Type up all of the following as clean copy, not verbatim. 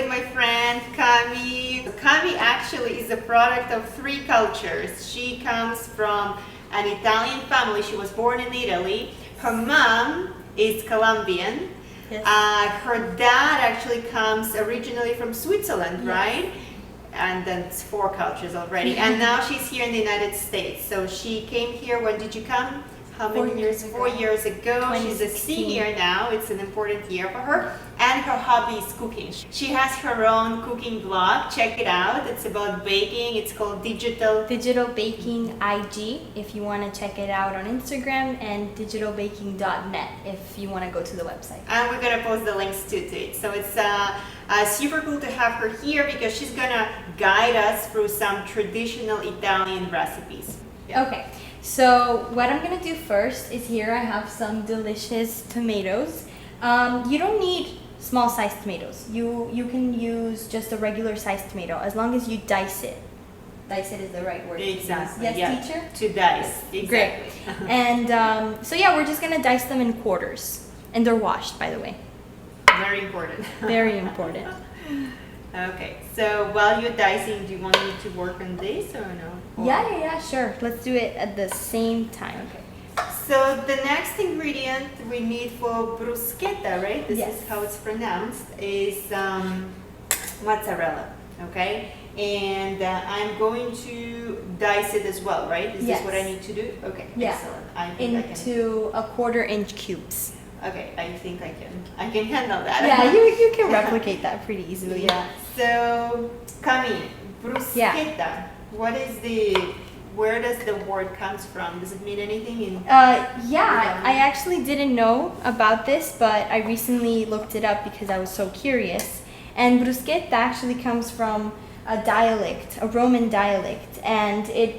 my friend Cami. Cami actually is a product of three cultures. She comes from an Italian family. She was born in Italy. Her mom is Colombian. Yes. Her dad actually comes originally from Switzerland, Yes. right? And then it's four cultures already. And now she's here in the United States. So she came here. When did you come? How many 4 years? years 4 years ago. She's a 2016. senior now. It's an important year for her. And her hobby is cooking. She has her own cooking blog. Check it out. It's about baking. It's called Digital Baking IG if you want to check it out on Instagram, and digitalbaking.net if you want to go to the website. And we're gonna post the links to it. So it's super cool to have her here because she's gonna guide us through some traditional Italian recipes. Yeah. Okay, so what I'm gonna do first is here I have some delicious tomatoes. You don't need small sized tomatoes. You can use just a regular sized tomato as long as you dice it. Dice it is the right word. Exactly. Yes, yeah. teacher? To dice. Exactly. Great. And so yeah, we're just gonna dice them in quarters, and they're washed, by the way. Very important. Very important. Okay, so while you're dicing, do you want me to work on this or no? Or- Yeah, sure. Let's do it at the same time. Okay. So the next ingredient we need for bruschetta, right? This Yes. is how it's pronounced, is mozzarella, okay? And I'm going to dice it as well, right? Is Yes. this what I need to do? Okay, Yeah. excellent. I think I can. Into a 1/4-inch cubes. Okay, I think I can handle that. Yeah, you can replicate that pretty easily. Yeah. So, Cami, bruschetta. What is where does the word comes from? Does it mean anything in? Yeah, I actually didn't know about this, but I recently looked it up because I was so curious. And bruschetta actually comes from a dialect, a Roman dialect, and it,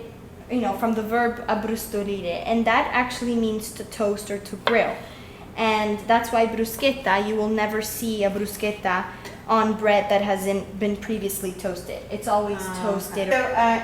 from the verb abbrustolire, and that actually means to toast or to grill. And that's why bruschetta, you will never see a bruschetta on bread that hasn't been previously toasted. It's always toasted. So,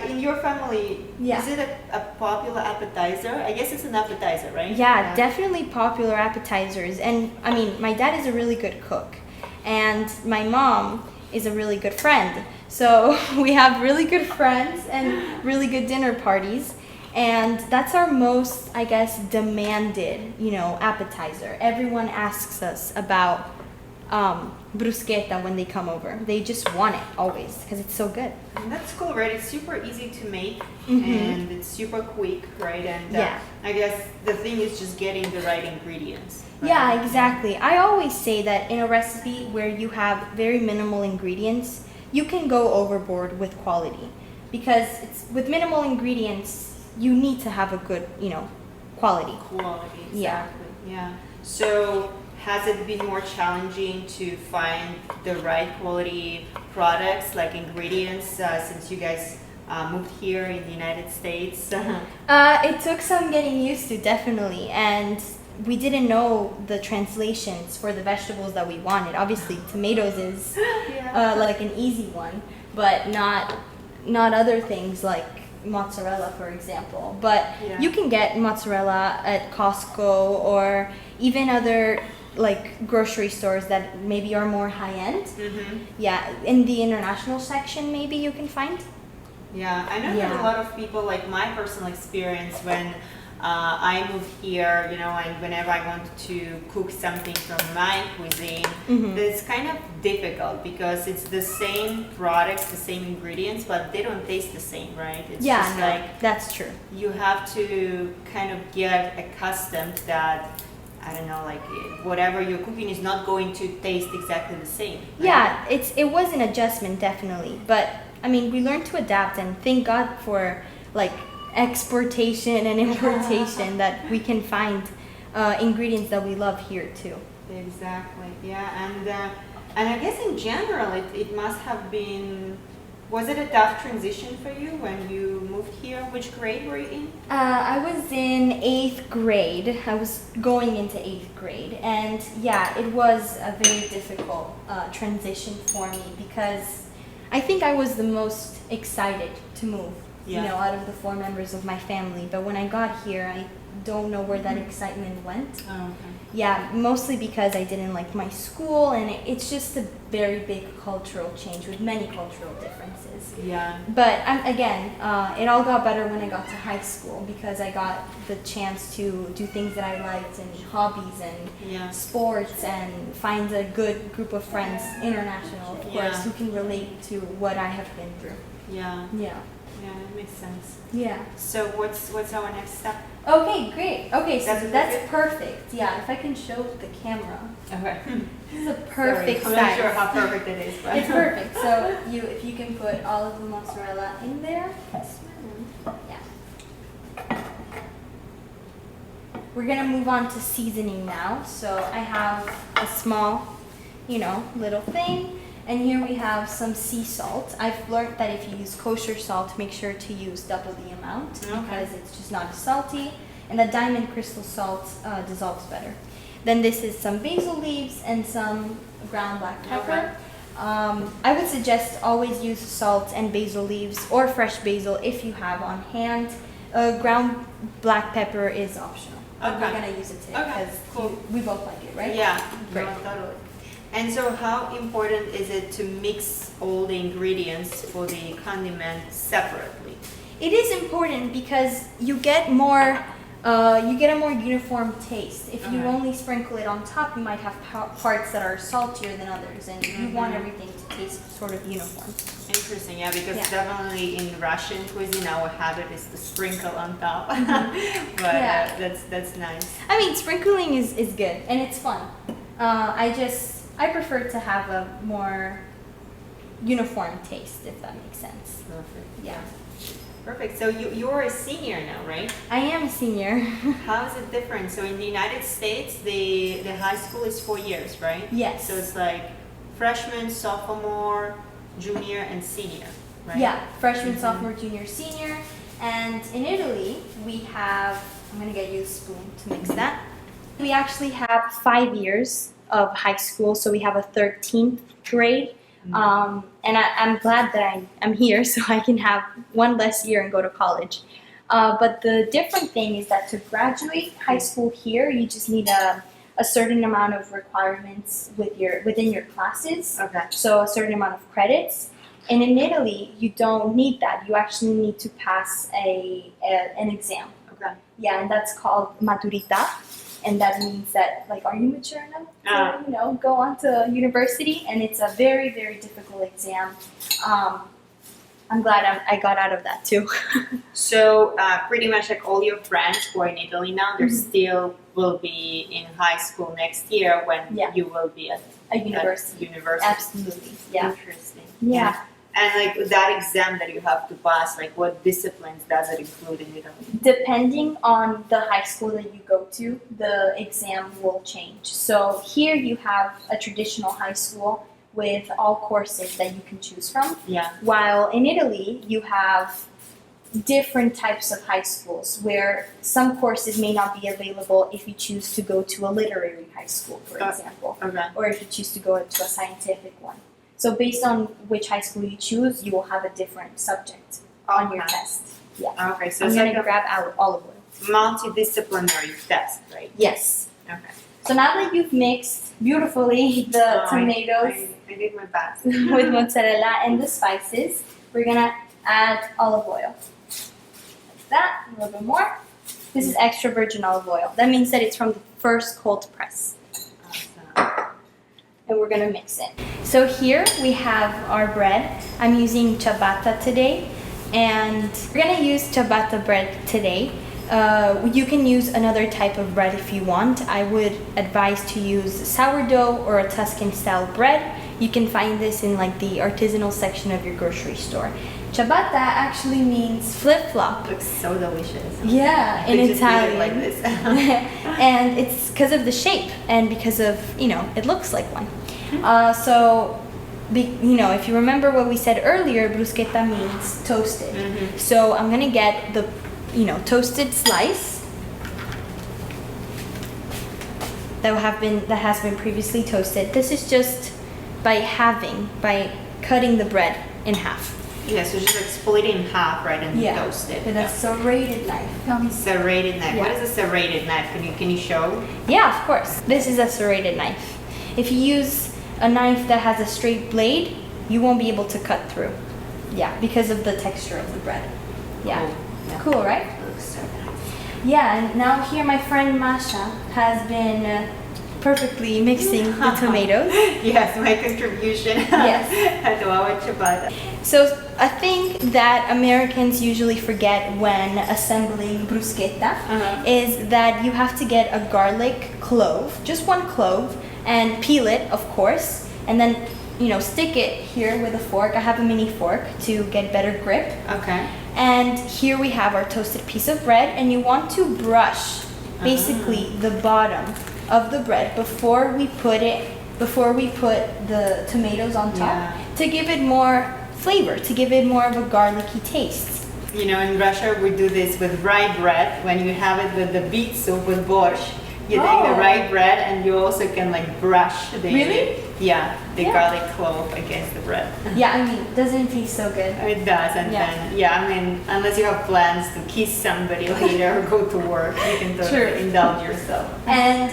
in your family, Yeah. is it a popular appetizer? I guess it's an appetizer, right? Yeah, definitely popular appetizers. And I mean, my dad is a really good cook, and my mom is a really good friend. So we have really good friends and really good dinner parties. And that's our most, I guess, demanded, appetizer. Everyone asks us about bruschetta when they come over. They just want it always because it's so good. And that's cool, right? It's super easy to make Mhm. and it's super quick, right? And Yeah. I guess the thing is just getting the right ingredients. Right? Yeah, exactly. I always say that in a recipe where you have very minimal ingredients, you can go overboard with quality. Because with minimal ingredients, you need to have a good, quality. Quality, Yeah. exactly. Yeah. So has it been more challenging to find the right quality products, like ingredients, since you guys moved here in the United States? It took some getting used to, definitely. And we didn't know the translations for the vegetables that we wanted. Obviously, tomatoes is like an easy one, but not other things like mozzarella, for example. But Yeah. you can get mozzarella at Costco or even other like grocery stores that maybe are more high end. Mm-hmm. Yeah, in the international section maybe you can find. Yeah, I know that Yeah. a lot of people, like my personal experience when I moved here, and whenever I wanted to cook something from my cuisine, Mhm. it's kind of difficult because it's the same products, the same ingredients, but they don't taste the same, right? It's Yeah, just no, like that's true. you have to kind of get accustomed that, I don't know, like whatever you're cooking is not going to taste exactly the same. Right? Yeah, it was an adjustment, definitely. But I mean, we learned to adapt, and thank God for like exportation and importation that we can find ingredients that we love here too. Exactly. Yeah, and I guess in general, it must have been. Was it a tough transition for you when you moved here? Which grade were you in? I was in 8th grade. I was going into 8th grade, and yeah, it was a very difficult transition for me because I think I was the most excited to move. Yeah. Out of the 4 members of my family. But when I got here, I don't know where that excitement went. Oh, okay. Yeah, mostly because I didn't like my school, and it's just a very big cultural change with many cultural differences. Yeah. But again, it all got better when I got to high school because I got the chance to do things that I liked and hobbies and Yeah. sports and find a good group of friends, international of course, Yeah. who can relate to what I have been through. Yeah. Yeah. Yeah, that makes sense. Yeah. So what's our next step? Okay, great. Okay, so That's that's perfect? perfect. Yeah, if I can show the camera. Okay. This is a perfect Sorry, size. I'm not sure how perfect it is, but It's perfect. So if you can put all of the mozzarella in there. Yeah. We're gonna move on to seasoning now. So I have a small, little thing. And here we have some sea salt. I've learned that if you use kosher salt, make sure to use double the amount because it's just not as salty. And the diamond crystal salt dissolves better. Then this is some basil leaves and some ground black pepper. I would suggest always use salt and basil leaves or fresh basil if you have on hand. Ground black pepper is optional. But we're Okay. gonna use it today Okay, because cool. we both like it, right? Yeah, Great. no, totally. And so how important is it to mix all the ingredients for the condiment separately? It is important because you get more, you get a more uniform taste. If you Okay. only sprinkle it on top, you might have parts that are saltier than others, and you want Mhm. everything to taste sort of uniform. Interesting, yeah, because Yeah. definitely in Russian cuisine, our habit is to sprinkle on top. But Yeah. that's nice. I mean, sprinkling is good and it's fun. I prefer to have a more uniform taste, if that makes sense. Perfect. Yeah. Perfect. So you're a senior now, right? I am a senior. How is it different? So in the United States, the high school is 4 years, right? Yes. So it's like freshman, sophomore, junior, and senior, right? Yeah, freshman, Mhm. sophomore, junior, senior. And in Italy, we have, I'm going to get you a spoon to mix that. We actually have 5 years of high school, so we have a 13th grade. And I'm glad that I'm here so I can have one less year and go to college. But the different thing is that to graduate high school here, you just need a certain amount of requirements within your classes. Okay. So a certain amount of credits. And in Italy, you don't need that. You actually need to pass an exam. Okay. Yeah, and that's called maturità. And that means that, like, are you mature enough to, go on to university? And it's a very, very difficult exam. I'm glad I got out of that too. So pretty much like all your friends who are in Italy now, they Mhm. still will be in high school next year when Yeah. you will be at A university. university. Absolutely. Yeah. Interesting. Yeah. And like that exam that you have to pass, like what disciplines does it include in Italy? Depending on the high school that you go to, the exam will change. So here you have a traditional high school with all courses that you can choose from. Yeah. While in Italy, you have different types of high schools where some courses may not be available if you choose to go to a literary high school, for example, Okay. or if you choose to go to a scientific one. So based on which high school you choose, you will have a different subject on your Okay. test. Yeah. Okay. So I'm it's going like to a grab out olive oil. multidisciplinary test, right? Yes. Okay. So now that you've mixed beautifully the tomatoes I did my best. with mozzarella and the spices, we're going to add olive oil. Like that, a little bit more. This is extra virgin olive oil. That means that it's from the first cold press. Awesome. And we're gonna mix it. So here we have our bread. I'm using ciabatta today, and we're gonna use ciabatta bread today. You can use another type of bread if you want. I would advise to use sourdough or a Tuscan style bread. You can find this in like the artisanal section of your grocery store. Ciabatta actually means flip-flop. Looks so delicious. Yeah, in They just eat it Italian. like this. And it's because of the shape and because of, it looks like one. If you remember what we said earlier, bruschetta means toasted. Mhm. So I'm gonna get the, toasted slice that has been previously toasted. This is just by cutting the bread in half. Yeah, so just like split it in half, right, and toast it. With a serrated knife. Serrated knife. What is a serrated knife? Can you show? Yeah, of course. This is a serrated knife. If you use a knife that has a straight blade, you won't be able to cut through. Yeah, because of the texture of the bread. Yeah. Cool. Yeah. Cool, right? Looks so nice. Yeah, and now here my friend Masha has been perfectly mixing the tomatoes. Yes, my contribution. Yes. to our ciabatta. So a thing that Americans usually forget when assembling bruschetta is that you have to get a garlic clove, just one clove, and peel it, of course, and then stick it here with a fork. I have a mini fork to get better grip. Okay. And here we have our toasted piece of bread, and you want to brush basically the bottom of the bread before we put the tomatoes on top to give it more flavor, to give it more of a garlicky taste. In Russia we do this with rye bread. When you have it with the beet soup with borscht, you take the rye bread and you also can like brush the garlic clove against the bread. Yeah, doesn't it taste so good? It does, and then unless you have plans to kiss somebody later or go to work, you can totally indulge yourself. And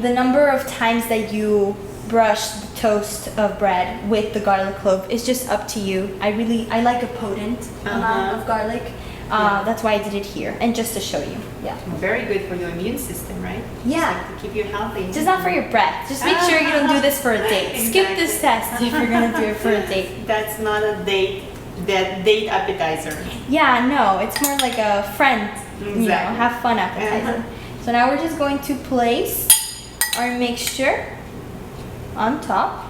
the number of times that you brush the toast of bread with the garlic clove is just up to you. I like a potent amount of garlic. That's why I did it here, and just to show you. Yeah. Very good for your immune system, right? Yeah. Just to keep you healthy. Just not for your breath. Just make sure you don't do this for a date. Exactly. Skip this test if you're gonna do it for a date. That's not a date appetizer. Yeah, no, it's more like a friend, Exactly. have fun appetizer. So now we're just going to place our mixture on top,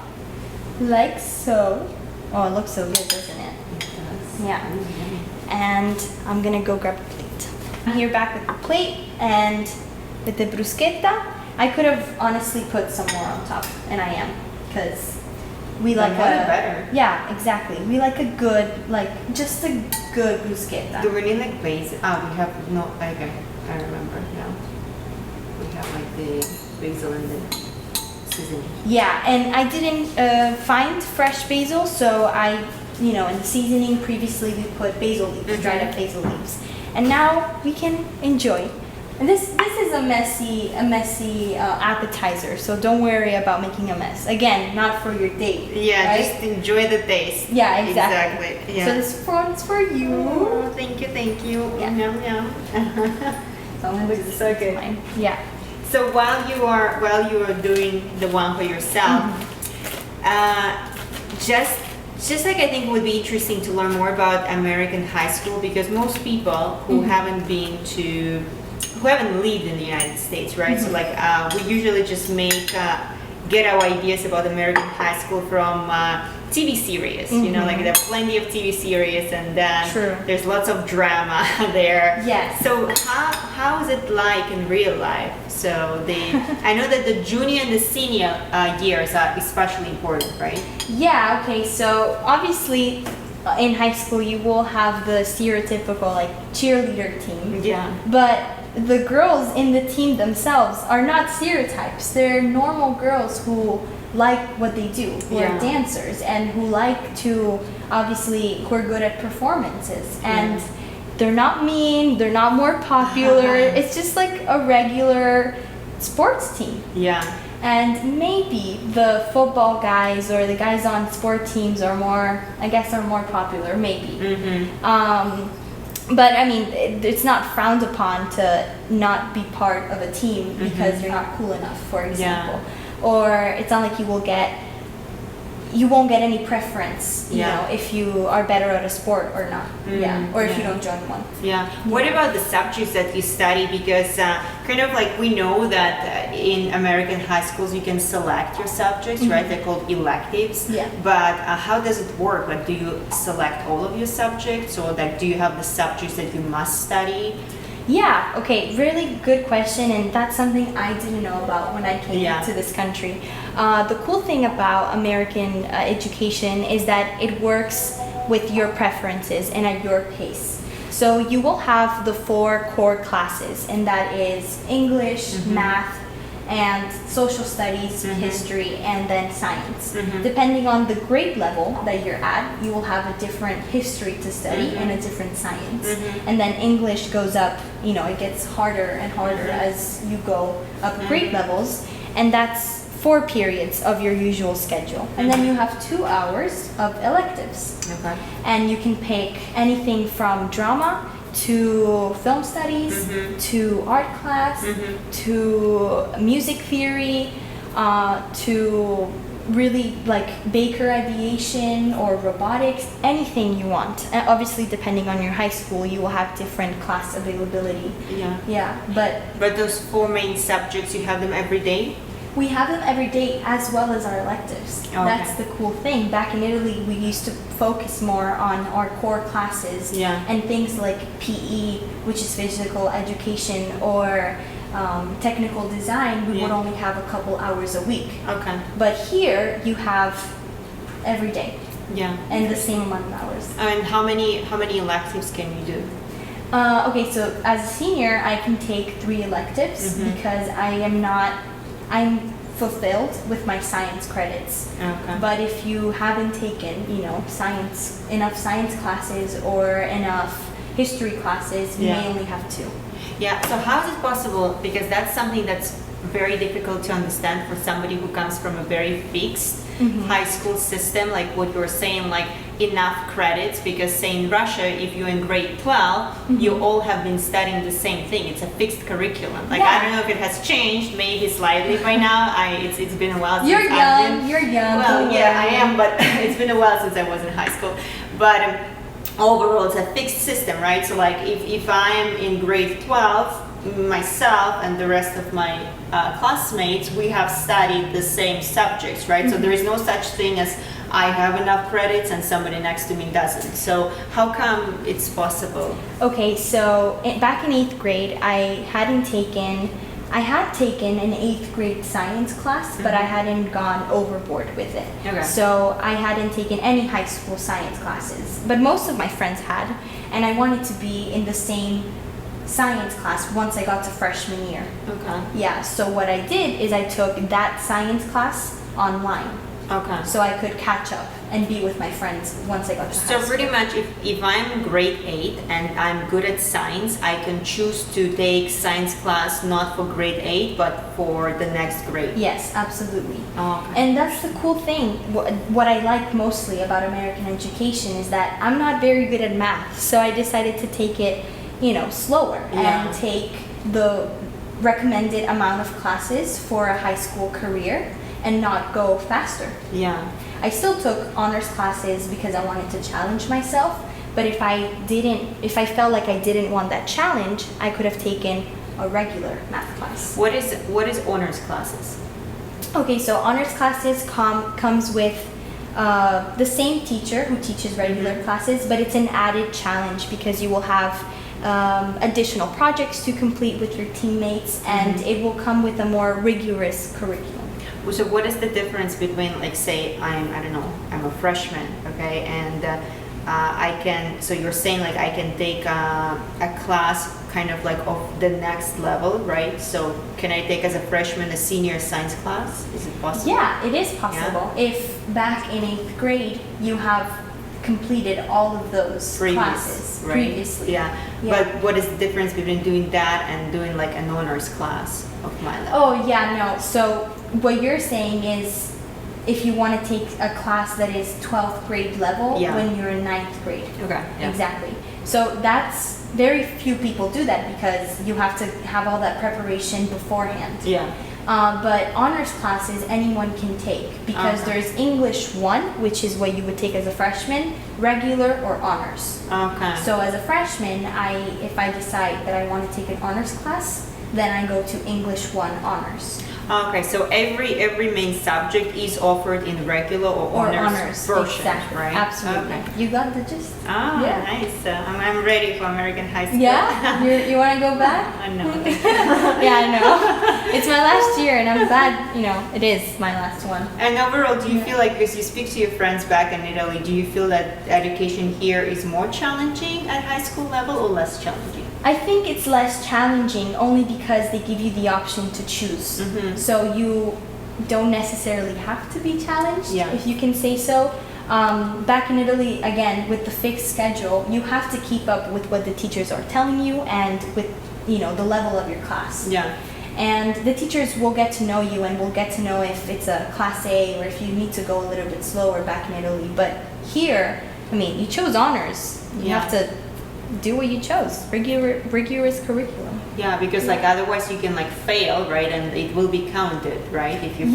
like so. Oh, it looks so good, doesn't it? It does. Yeah. And I'm gonna go grab a plate. I'm here back with the plate and with the bruschetta. I could have honestly put some more on top, and I am, because we like better. Yeah, exactly. We like a good, just a good bruschetta. Do we need like basil? We have no. Okay, I remember now. We have like the basil and the seasoning. Yeah, and I didn't find fresh basil, so in the seasoning previously we put basil leaves, dried up basil leaves, and now we can enjoy. And this is a messy appetizer, so don't worry about making a mess. Again, not for your date. Yeah, right? just enjoy the taste. Yeah, exactly. Yeah. So this one's for you. Oh, thank you. Yeah. Yum yum. So I'm gonna do so good. mine. Yeah. So while you are doing the one for yourself, just like I think it would be interesting to learn more about American high school, because most people who haven't lived in the United States, right? So like we usually just get our ideas about American high school from TV series. Like there are plenty of TV series, and then there's lots of drama there. Yes. So how is it like in real life? So I know that the junior and the senior years are especially important, right? Yeah. Okay. So obviously, in high school you will have the stereotypical cheerleader team. Yeah. But the girls in the team themselves are not stereotypes. They're normal girls who like what they do, who are dancers, and who are good at performances. And they're not mean, they're not more popular. It's just like a regular sports team. Yeah. And maybe the football guys or the guys on sport teams are more popular, maybe. But it's not frowned upon to not be part of a team because you're not cool enough, for example. Or it's not like you won't get any preference, if you are better at a sport or not. Or if you don't join one. What about the subjects that you study? Because we know that in American high schools you can select your subjects, right? They're called electives. But how does it work? Like, do you select all of your subjects, or do you have the subjects that you must study? Yeah, okay, really good question, and that's something I didn't know about when I came to this country. The cool thing about American education is that it works with your preferences and at your pace. So you will have the 4 core classes, and that is English, math, and social studies, history, and then science. Depending on the grade level that you're at, you will have a different history to study and a different science. And then English goes up, you know, it gets harder and harder as you go up grade levels, and that's 4 periods of your usual schedule. And then you have 2 hours of electives. Okay. And you can pick anything from drama to film studies, to art class, to music theory, to really like Baker aviation or robotics, anything you want. And obviously, depending on your high school, you will have different class availability. Yeah. Yeah, But those 4 main subjects, you have them every day? we have them every day as well as our electives. Okay. That's the cool thing. Back in Italy, we used to focus more on our core classes and things like PE, which is physical education, or technical design. We would only have a couple hours a week. Okay. But here, you have every day. Yeah. And the same amount of hours. And how many electives can you do? Okay, so as a senior, I can take 3 electives because I'm fulfilled with my science credits. Okay. But if you haven't taken, you know, enough science classes or enough history classes, you may only have 2. Yeah, so how is it possible, because that's something that's very difficult to understand for somebody who comes from a very fixed high school system, like what you're saying, like enough credits, because say in Russia, if you're in grade 12, you all have been studying the same thing. It's a fixed curriculum. Like I don't know if it has changed, maybe slightly by now. It's been a while since You're young. Well, yeah, I am, but it's been a while since I was in high school. But overall, it's a fixed system, right? So like if I'm in grade 12, myself and the rest of my classmates, we have studied the same subjects, right? So there is no such thing as I have enough credits and somebody next to me doesn't. So how come it's possible? Okay, so back in 8th grade, I had taken an 8th grade science class, but I hadn't gone overboard with it. Okay. So I hadn't taken any high school science classes, but most of my friends had, and I wanted to be in the same science class once I got to freshman year. Okay. Yeah, so what I did is I took that science class online. Okay. So I could catch up and be with my friends once I got to high So school. pretty much if I'm grade 8 and I'm good at science, I can choose to take science class not for grade 8 but for the next grade. Yes, absolutely. Oh, okay. And that's the cool thing. What I like mostly about American education is that I'm not very good at math, so I decided to take it, you know, slower and take the recommended amount of classes for a high school career and not go faster. Yeah. I still took honors classes because I wanted to challenge myself, but if I felt like I didn't want that challenge, I could have taken a regular math class. What is honors classes? Okay, so honors classes comes with the same teacher who teaches regular classes, but it's an added challenge because you will have additional projects to complete with your teammates, and it will come with a more rigorous curriculum. So what is the difference between, like, say I'm a freshman, okay, and so you're saying like I can take a class kind of like of the next level, right? So can I take as a freshman a senior science class? Is it possible? Yeah, it is possible. If back in 8th grade you have completed all of those classes previously. Yeah. But what is the difference between doing that and doing like an honors class of my level? Oh yeah, no. So what you're saying is if you want to take a class that is 12th grade level when you're in 9th grade. Okay. Yeah. Exactly. So that's very few people do that because you have to have all that preparation beforehand. Yeah. But honors classes anyone can take because there's English 1, which is what you would take as a freshman, regular or honors. Okay. So as a freshman, if I decide that I want to take an honors class, then I go to English 1 honors. Okay, so every main subject is offered in regular or honors version, exactly. right? Absolutely. Okay. You got the gist. Ah, nice. I'm ready for American high school. Yeah? You want to go back? No. Yeah, I know. It's my last year and I'm glad, you know, it is my last one. And overall, do you feel like, as you speak to your friends back in Italy, do you feel that education here is more challenging at high school level or less challenging? I think it's less challenging only because they give you the option to choose. So you don't necessarily have to be challenged, Yeah. if you can say so. Back in Italy, again, with the fixed schedule, you have to keep up with what the teachers are telling you and with, the level of your class. Yeah. And the teachers will get to know you and will get to know if it's a class A or if you need to go a little bit slower back in Italy. But here, you chose honors. You Yeah. have to do what you chose. Rigorous curriculum. Yeah, because like otherwise you can like fail, right? And it will be counted, right? If you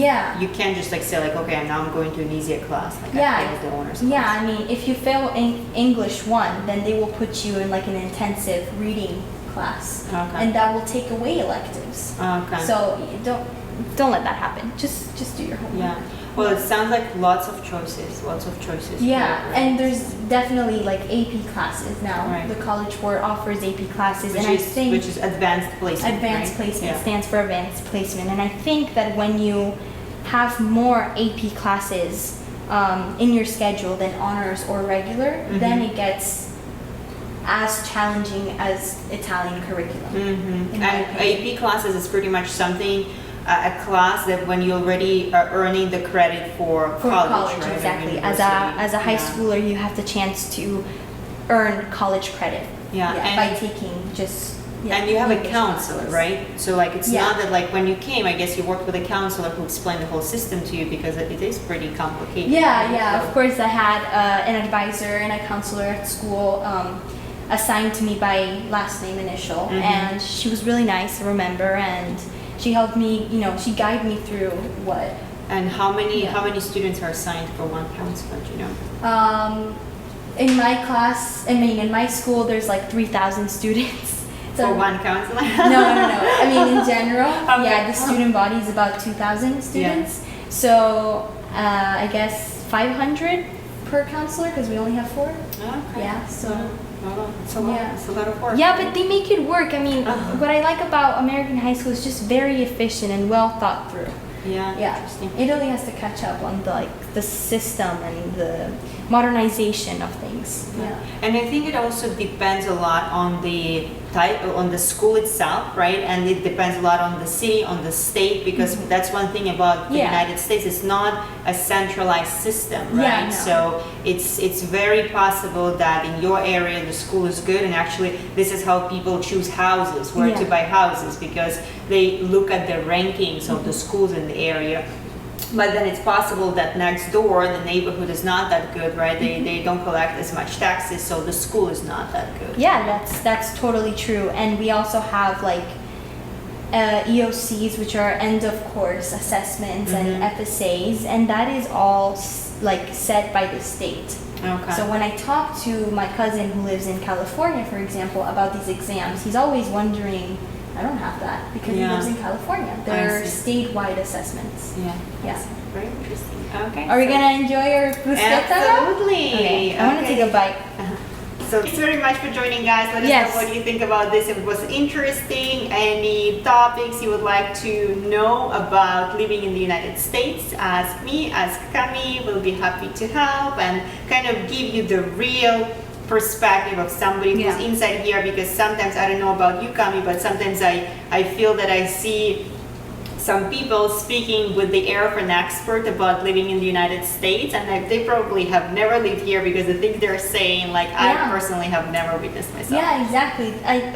you can't just like say like, okay, now I'm going to an easier class. Like I failed the honors class. Yeah, if you fail in English 1, then they will put you in like an intensive reading class. Okay. And that will take away electives. Okay. So don't let that happen. Just do your homework. Yeah. Well, it sounds like lots of choices. Yeah, right? and there's definitely like AP classes now. Right. The College Board offers AP classes, Which and is, I think which is advanced placement. advanced right? placement Yeah. stands for advanced placement, and I think that when you have more AP classes in your schedule than honors or regular, then it gets as challenging as Italian curriculum. in my And opinion. AP classes is pretty much something, a class that when you already are earning the credit for college, right? Exactly. Or As a high university. schooler, you have the chance to earn college credit. Yeah, and- by taking just. And you have a English counselor, classes. right? So like it's Yeah. not that like when you came, I guess you worked with a counselor who explained the whole system to you because it is pretty complicated. Yeah, right? yeah. So- Of course, I had an advisor and a counselor at school assigned to me by last name initial, and she was really nice. I remember, and she helped me. She guided me through what. And how many Yeah. students are assigned for one counselor? Do you know? In my class, in my school, there's like 3,000 students. For one counselor? No. In general, Okay. the student body is about 2,000 students. So I guess 500 per counselor because we only have 4. Okay. Yeah. So. Well, it's a lot. Yeah. It's a lot of work. Yeah, but they make it work. What I like about American high school is just very efficient and well thought through. Yeah. Yeah, Interesting. Italy has to catch up on the system and the modernization of things. Yeah. And I think it also depends a lot on the type, on the school itself, right? And it depends a lot on the city, on the state, because that's one thing about the Yeah. United States. It's not a centralized system, Yeah, right? no. So it's very possible that in your area the school is good, and actually this is how people choose houses, where to Yeah. buy houses, because they look at the rankings of the schools in the area. But then it's possible that next door the neighborhood is not that good, right? They don't collect as much taxes, so the school is not that good. Yeah, that's totally true. And we also have like EOCs, which are end of course assessments and FSAs, and that is all like set by the state. Okay. So when I talk to my cousin who lives in California, for example, about these exams, he's always wondering, I don't have that because he Yeah. lives in California. They're see. statewide assessments. Yeah. Yeah. Very interesting. Okay. Are we gonna enjoy our bruschetta now? Absolutely. Okay, I want to take a bite. So thanks very much for joining, guys. Let us Yes. know what you think about this. If it was interesting, any topics you would like to know about living in the United States, ask me, ask Cami. We'll be happy to help and kind of give you the real perspective of somebody who's Yeah. inside here, because sometimes, I don't know about you, Cami, but sometimes I feel that I see some people speaking with the air of an expert about living in the United States, and they probably have never lived here because the things they're saying, like I Yeah. personally have never witnessed myself. Yeah, exactly.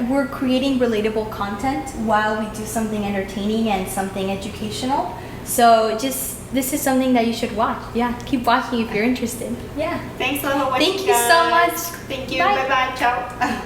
We're creating relatable content while we do something entertaining and something educational. So this is something that you should watch. Yeah, keep watching if you're interested. Yeah. Thanks a lot for watching, Thank you so guys. much. Thank you. Bye. Bye bye. Ciao.